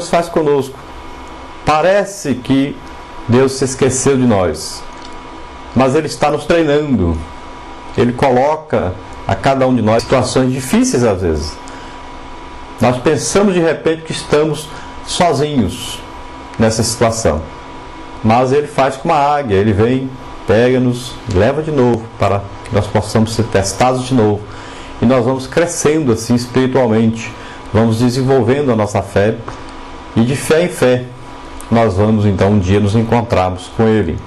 faz conosco. Parece que Deus se esqueceu de nós, mas Ele está nos treinando. Ele coloca a cada um de nós situações difíceis às vezes. Nós pensamos de repente que estamos sozinhos nessa situação, mas Ele faz como a águia. Ele vem, pega-nos, leva de novo para que nós possamos ser testados de novo, e nós vamos crescendo assim espiritualmente, vamos desenvolvendo a nossa fé, e de fé em fé nós vamos então um dia nos encontrarmos com Ele.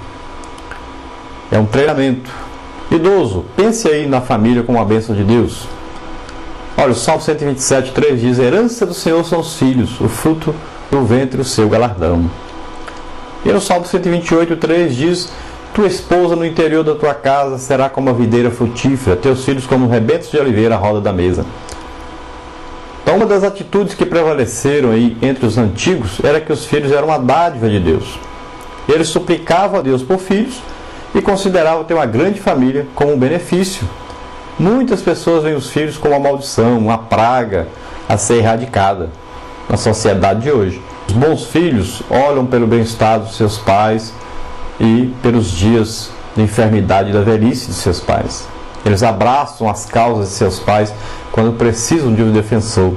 É um treinamento. Idoso, pense aí na família como uma bênção de Deus. Olha, o Salmo 127:3 diz: herança do Senhor são os filhos, o fruto do ventre o seu galardão. E no Salmo 128:3 diz: tua esposa no interior da tua casa será como a videira frutífera, teus filhos como rebentos de oliveira à roda da mesa. Então, uma das atitudes que prevaleceram aí entre os antigos era que os filhos eram uma dádiva de Deus. Eles suplicavam a Deus por filhos e consideravam ter uma grande família como um benefício. Muitas pessoas veem os filhos como uma maldição, uma praga a ser erradicada na sociedade de hoje. Os bons filhos olham pelo bem-estar dos seus pais e pelos dias de enfermidade e da velhice de seus pais. Eles abraçam as causas de seus pais quando precisam de um defensor.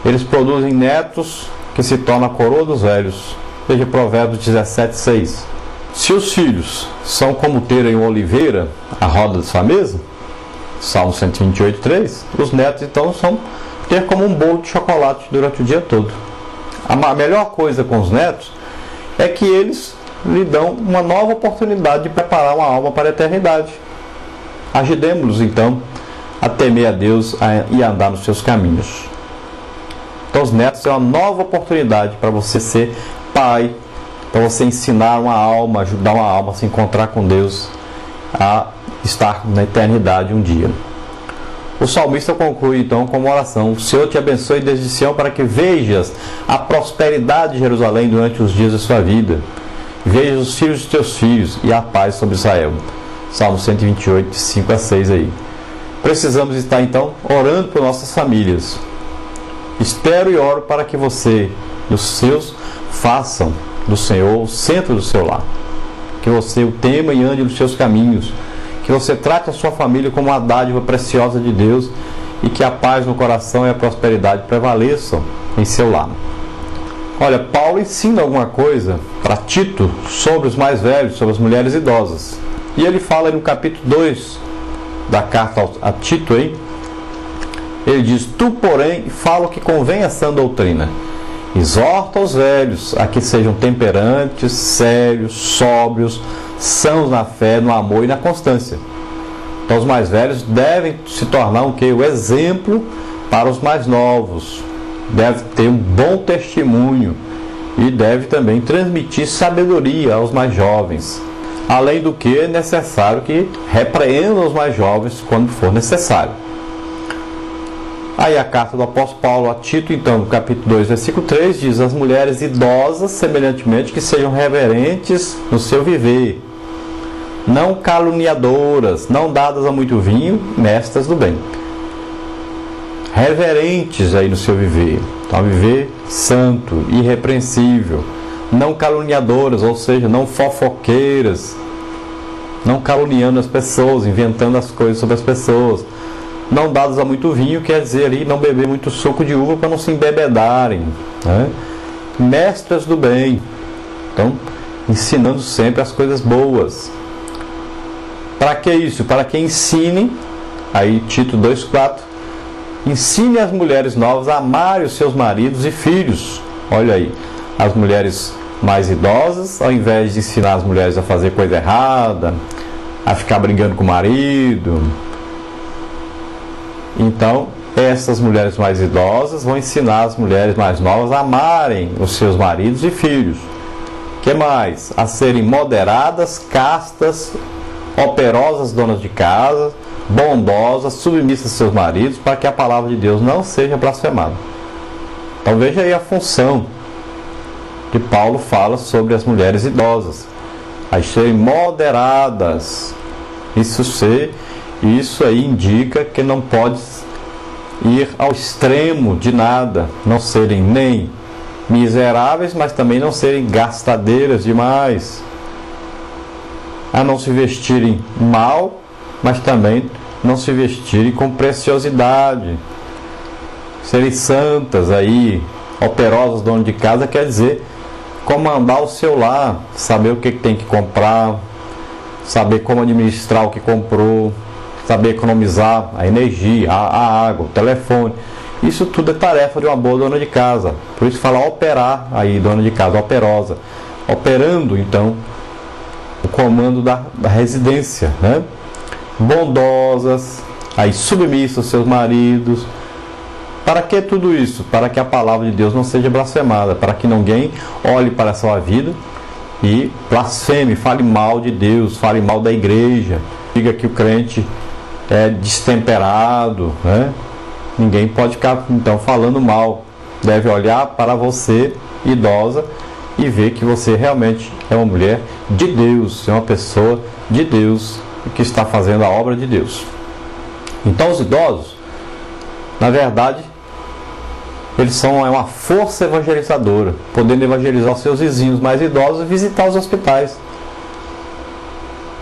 Eles produzem netos que se tornam a coroa dos velhos. Veja Provérbios 17:6. Se os filhos são como terem uma oliveira à roda de sua mesa, Salmo 128:3, os netos então são ter como um bolo de chocolate durante o dia todo. A melhor coisa com os netos é que eles lhe dão uma nova oportunidade de preparar uma alma para a eternidade. Ajudemos-los então a temer a Deus e a andar nos seus caminhos. Então os netos é uma nova oportunidade para você ser pai, para você ensinar uma alma, ajudar uma alma a se encontrar com Deus, a estar na eternidade um dia. O salmista conclui então com uma oração: o Senhor te abençoe desde Sião para que vejas a prosperidade de Jerusalém durante os dias da sua vida. Veja os filhos de teus filhos e a paz sobre Israel. Salmo 128, 5-6 aí. Precisamos estar então orando por nossas famílias. Espero e oro para que você e os seus façam do Senhor o centro do seu lar. Que você o tema e ande nos seus caminhos. Que você trate a sua família como uma dádiva preciosa de Deus e que a paz no coração e a prosperidade prevaleçam em seu lar. Olha, Paulo ensina alguma coisa para Tito sobre os mais velhos, sobre as mulheres idosas. E ele fala no capítulo 2 da carta a Tito, aí, ele diz: tu, porém, fala o que convém a sã doutrina. Exorta os velhos a que sejam temperantes, sérios, sóbrios, sãos na fé, no amor e na constância. Então os mais velhos devem se tornar o exemplo para os mais novos. Deve ter um bom testemunho e deve também transmitir sabedoria aos mais jovens. Além do que é necessário que repreendam os mais jovens quando for necessário. Aí a carta do apóstolo Paulo a Tito, então, no capítulo 2, versículo 3, diz: as mulheres idosas, semelhantemente, que sejam reverentes no seu viver, não caluniadoras, não dadas a muito vinho, mestras do bem. Reverentes aí no seu viver. Então, viver santo, irrepreensível. Não caluniadoras, ou seja, não fofoqueiras. Não caluniando as pessoas, inventando as coisas sobre as pessoas. Não dadas a muito vinho, quer dizer ali, não beber muito suco de uva para não se embebedarem. Né? Mestras do bem. Então, ensinando sempre as coisas boas. Para que isso? Para que ensine, aí Tito 2,4, ensine as mulheres novas a amarem os seus maridos e filhos. Olha aí, as mulheres mais idosas, ao invés de ensinar as mulheres a fazer coisa errada, a ficar brigando com o marido, então essas mulheres mais idosas vão ensinar as mulheres mais novas a amarem os seus maridos e filhos. Que mais? A serem moderadas, castas, operosas donas de casa, bondosas, submissas a seus maridos, para que a palavra de Deus não seja blasfemada. Então veja aí a função que Paulo fala sobre as mulheres idosas. As serem moderadas. Isso aí indica que não pode ir ao extremo de nada, não serem nem miseráveis, mas também não serem gastadeiras demais. A não se vestirem mal, mas também não se vestirem com preciosidade. Serem santas aí, operosas, dono de casa, quer dizer comandar o seu lar, saber o que tem que comprar, saber como administrar o que comprou, saber economizar a energia, a água, o telefone. Isso tudo é tarefa de uma boa dona de casa. Por isso fala operar aí, dona de casa, operosa. Operando, então, o comando da residência, né? Bondosas, aí submissas aos seus maridos. Para que tudo isso? Para que a palavra de Deus não seja blasfemada, para que ninguém olhe para a sua vida e blasfeme, fale mal de Deus, fale mal da igreja, diga que o crente é destemperado, né? Ninguém pode ficar então falando mal. Deve olhar para você, idosa, e ver que você realmente é uma mulher de Deus, é uma pessoa de Deus que está fazendo a obra de Deus. Então os idosos, na verdade, eles são uma força evangelizadora, podendo evangelizar os seus vizinhos mais idosos e visitar os hospitais.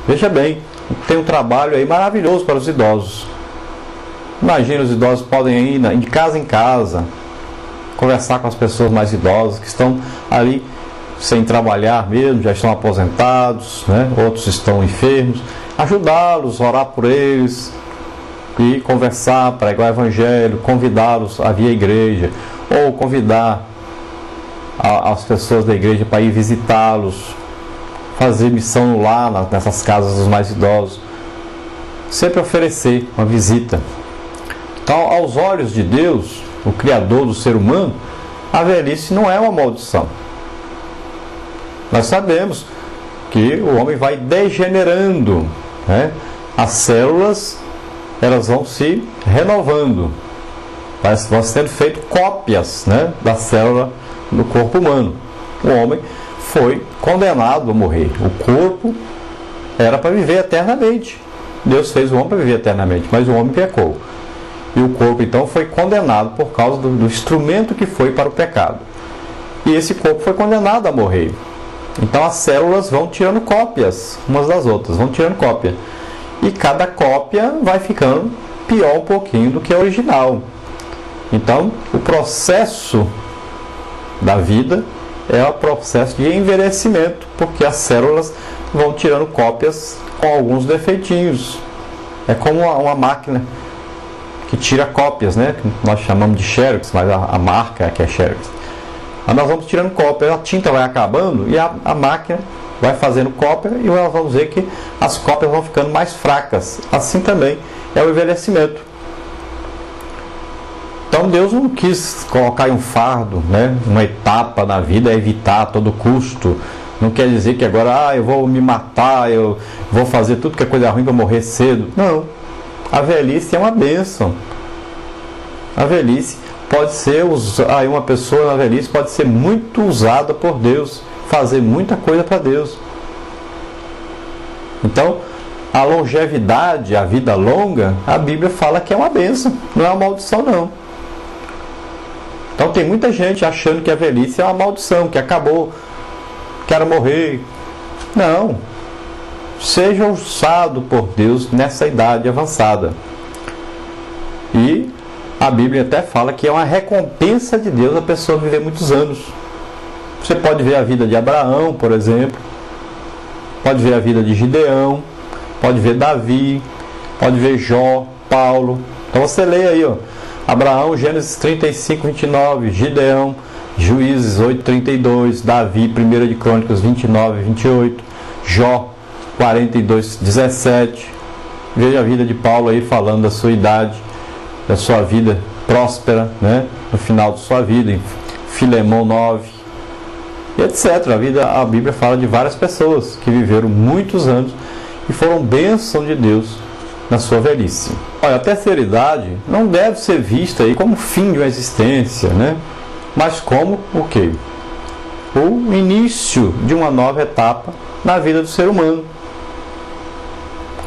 Veja bem, tem um trabalho aí maravilhoso para os idosos. Imagina, os idosos podem ir de casa em casa, conversar com as pessoas mais idosas que estão ali sem trabalhar mesmo, já estão aposentados, né? Outros estão enfermos, ajudá-los, orar por eles e conversar, pregar o evangelho, convidá-los a vir à igreja, ou convidar as pessoas da igreja para ir visitá-los, fazer missão no lar, nessas casas dos mais idosos, sempre oferecer uma visita. Então, aos olhos de Deus, o Criador do ser humano, a velhice não é uma maldição. Nós sabemos que o homem vai degenerando, né? As células, elas vão se renovando, vão sendo feitas cópias, né, da célula do corpo humano. O homem foi condenado a morrer. O corpo era para viver eternamente. Deus fez o homem para viver eternamente, mas o homem pecou. E o corpo então foi condenado por causa do instrumento que foi para o pecado. E esse corpo foi condenado a morrer. Então as células vão tirando cópias umas das outras, vão tirando cópia. E cada cópia vai ficando pior um pouquinho do que a original. Então o processo da vida é o processo de envelhecimento, porque as células vão tirando cópias com alguns defeitinhos. É como uma máquina que tira cópias, né? Que nós chamamos de xerox, mas a marca é que é xerox. Mas nós vamos tirando cópias, a tinta vai acabando e a máquina vai fazendo cópia e nós vamos ver que as cópias vão ficando mais fracas. Assim também é o envelhecimento. Então Deus não quis colocar em um fardo, né? Uma etapa na vida, evitar a todo custo. Não quer dizer que agora eu vou me matar, eu vou fazer tudo que é coisa ruim para morrer cedo. Não. A velhice é uma bênção. A velhice pode ser, uma pessoa na velhice pode ser muito usada por Deus, fazer muita coisa para Deus. Então, a longevidade, a vida longa, a Bíblia fala que é uma bênção, não é uma maldição não. Então tem muita gente achando que a velhice é uma maldição, que acabou, quero morrer. Não. Seja usado por Deus nessa idade avançada. E a Bíblia até fala que é uma recompensa de Deus a pessoa viver muitos anos. Você pode ver a vida de Abraão, por exemplo, pode ver a vida de Gideão, pode ver Davi, pode ver Jó, Paulo. Então você lê aí, ó, Abraão, Gênesis 35, 29, Gideão, Juízes 8, 32, Davi, 1 de Crônicas 29, 28, Jó 42, 17. Veja a vida de Paulo aí falando da sua idade, da sua vida próspera, né? No final de sua vida, em Filemão 9, e etc. A Bíblia fala de várias pessoas que viveram muitos anos e foram bênção de Deus na sua velhice. Olha, a terceira idade não deve ser vista aí como fim de uma existência, né? Mas como o quê? O início de uma nova etapa na vida do ser humano.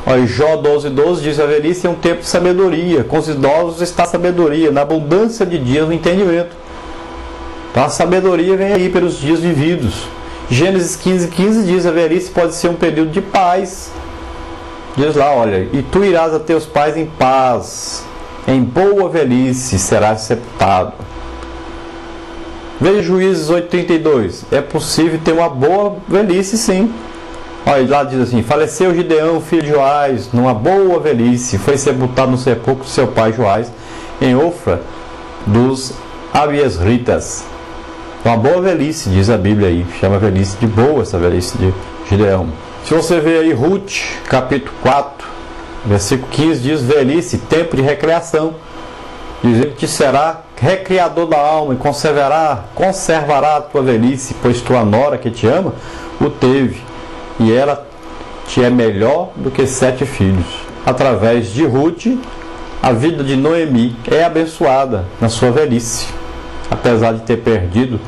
Olha, Jó 12:12 diz: a velhice é um tempo de sabedoria, com os idosos está a sabedoria, na abundância de dias o entendimento. Então a sabedoria vem aí pelos dias vividos. Gênesis 15:15 diz: a velhice pode ser um período de paz. Diz lá, olha, e tu irás a teus pais em paz, em boa velhice serás sepultado. Veja Juízes 8:32. É possível ter uma boa velhice, sim. Olha, lá diz assim: faleceu Gideão, filho de Joás, numa boa velhice, foi sepultado no sepulcro de seu pai Joás, em Ofra dos Abiesritas. Uma boa velhice, diz a Bíblia aí, chama velhice de boa essa velhice de Gideão. Se você ver aí Ruth, capítulo 4, versículo 15, diz: velhice, tempo de recreação. Diz: ele te será recriador da alma e conservará a tua velhice, pois tua nora que te ama o teve, e ela te é melhor do que 7 filhos. Através de Ruth, a vida de Noemi é abençoada na sua velhice, apesar de ter perdido